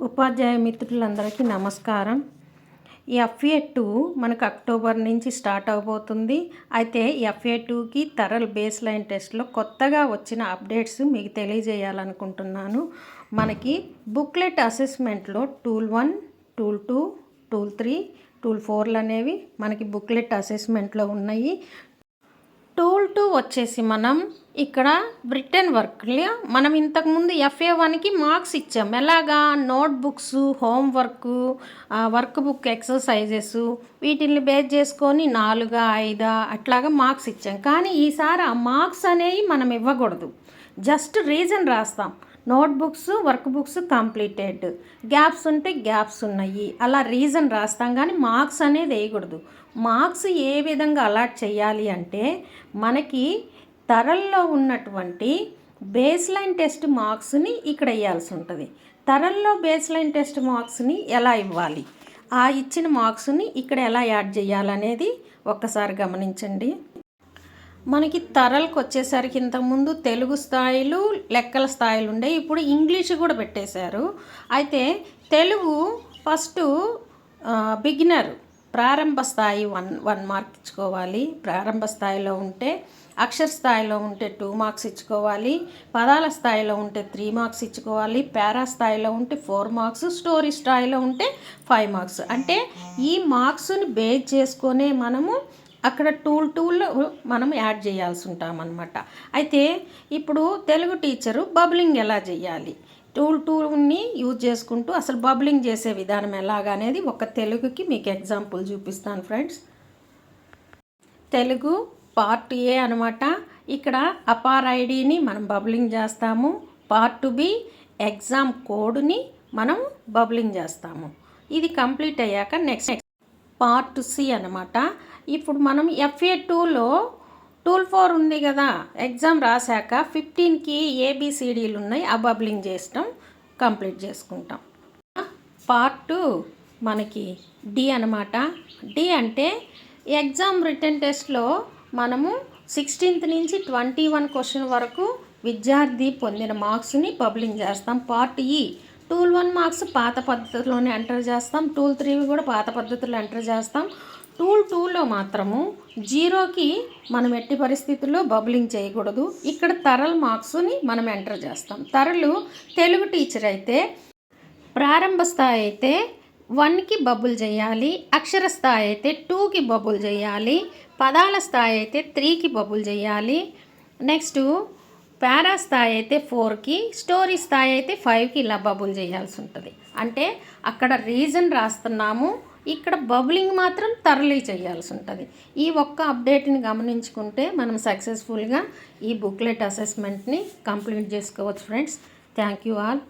ఉపాధ్యాయ మిత్రులందరికీ నమస్కారం. ఈ FA2 మనకు అక్టోబర్ నుంచి స్టార్ట్ అవబోతుంది. అయితే FA2కి థరల్ బేస్ లైన్ టెస్ట్లో కొత్తగా వచ్చిన అప్డేట్స్ మీకు తెలియజేయాలనుకుంటున్నాను. మనకి బుక్లెట్ అసెస్మెంట్లో టూల్ 1, టూల్ 2, టూల్ 3, టూల్ 4లు అనేవి మనకి బుక్లెట్ అసెస్మెంట్లో ఉన్నాయి. టూల్ 2 వచ్చేసి మనం ఇక్కడ రిటర్న్ వర్క్లో మనం ఇంతకుముందు FA1కి మార్క్స్ ఇచ్చాం. ఎలాగా notebooks, homework, work book exercises వీటిని బేస్ చేసుకొని 4, 5 అట్లాగా మార్క్స్ ఇచ్చాం. కానీ ఈసారి ఆ మార్క్స్ అనేవి మనం ఇవ్వకూడదు. జస్ట్ రీజన్ రాస్తాం. Notebooks, work books completed, gaps ఉంటే గ్యాప్స్ ఉన్నాయి, అలా రీజన్ రాస్తాం. కానీ మార్క్స్ అనేది వేయకూడదు. మార్క్స్ ఏ విధంగా అలాట్ చేయాలి అంటే మనకి థరల్లో ఉన్నటువంటి బేస్ లైన్ టెస్ట్ మార్క్స్ని ఇక్కడ వేయాల్సి ఉంటుంది. థరల్లో బేస్ లైన్ టెస్ట్ మార్క్స్ని ఎలా ఇవ్వాలి, ఆ ఇచ్చిన మార్క్స్ని ఇక్కడ ఎలా యాడ్ చేయాలనేది ఒక్కసారి గమనించండి. మనకి థరల్కి వచ్చేసరికి ఇంతకుముందు తెలుగు స్థాయిలు, లెక్కల స్థాయిలు ఉండే, ఇప్పుడు ఇంగ్లీష్ కూడా పెట్టేశారు. అయితే తెలుగు ఫస్ట్ బిగినర్ ప్రారంభ స్థాయి 1 మార్క్ ఇచ్చుకోవాలి. ప్రారంభ స్థాయిలో ఉంటే, అక్షర స్థాయిలో ఉంటే 2 మార్క్స్ ఇచ్చుకోవాలి, పదాల స్థాయిలో ఉంటే 3 మార్క్స్ ఇచ్చుకోవాలి, పారా స్థాయిలో ఉంటే 4 మార్క్స్, స్టోరీ స్థాయిలో ఉంటే 5 మార్క్స్. అంటే ఈ మార్క్స్ని బేస్ చేసుకొనే మనము అక్కడ టూల్ 2లో మనం యాడ్ చేయాల్సి ఉంటామన్నమాట. అయితే ఇప్పుడు తెలుగు టీచరు బబ్లింగ్ ఎలా చేయాలి, టూల్ 2ని యూజ్ చేసుకుంటూ అసలు బబ్లింగ్ చేసే విధానం ఎలాగా అనేది ఒక తెలుగుకి మీకు ఎగ్జాంపుల్ చూపిస్తాను ఫ్రెండ్స్. తెలుగు పార్ట్ ఏ అనమాట. ఇక్కడ అపార్ ఐడిని మనం బబ్లింగ్ చేస్తాము. పార్ట్ బి ఎగ్జామ్ కోడ్ని మనం బబ్లింగ్ చేస్తాము. ఇది కంప్లీట్ అయ్యాక నెక్స్ట్ పార్ట్ సి అనమాట. ఇప్పుడు మనం FA2లో టూల్ 4 ఉంది కదా, ఎగ్జామ్ రాశాక 15కి ABCDలు ఉన్నాయి, ఆ బబ్లింగ్ చేయటం కంప్లీట్ చేసుకుంటాం. పార్ట్ మనకి డి అనమాట. డి అంటే ఎగ్జామ్ రిటర్న్ టెస్ట్లో మనము 16th నుంచి 21 క్వశ్చన్ వరకు విద్యార్థి పొందిన మార్క్స్ని బబ్లింగ్ చేస్తాం. పార్ట్ ఈ టూల్ 1 మార్క్స్ పాత పద్ధతిలోనే ఎంటర్ చేస్తాం, టూల్ 3 కూడా పాత పద్ధతిలో ఎంటర్ చేస్తాం. టూల్ 2లో మాత్రము 0కి మనం ఎట్టి పరిస్థితుల్లో బబ్లింగ్ చేయకూడదు. ఇక్కడ థరల్ మార్క్స్ని మనం ఎంటర్ చేస్తాం. థరలు తెలుగు టీచర్ అయితే ప్రారంభ స్థాయి అయితే 1కి బబుల్ చేయాలి, అక్షర స్థాయి అయితే 2కి బబుల్ చేయాలి, పదాల స్థాయి అయితే 3కి బబుల్ చేయాలి, నెక్స్ట్ పారా స్థాయి అయితే 4కి, స్టోరీ స్థాయి అయితే 5కి ఇలా బబుల్ చేయాల్సి ఉంటుంది. అంటే అక్కడ రీజన్ రాస్తున్నాము, ఇక్కడ బబ్లింగ్ మాత్రం థరలీ చేయాల్సి ఉంటుంది. ఈ ఒక్క అప్డేట్ని గమనించుకుంటే మనం సక్సెస్ఫుల్గా ఈ బుక్లెట్ అసెస్మెంట్ని కంప్లీట్ చేసుకోవచ్చు ఫ్రెండ్స్. Thank you all.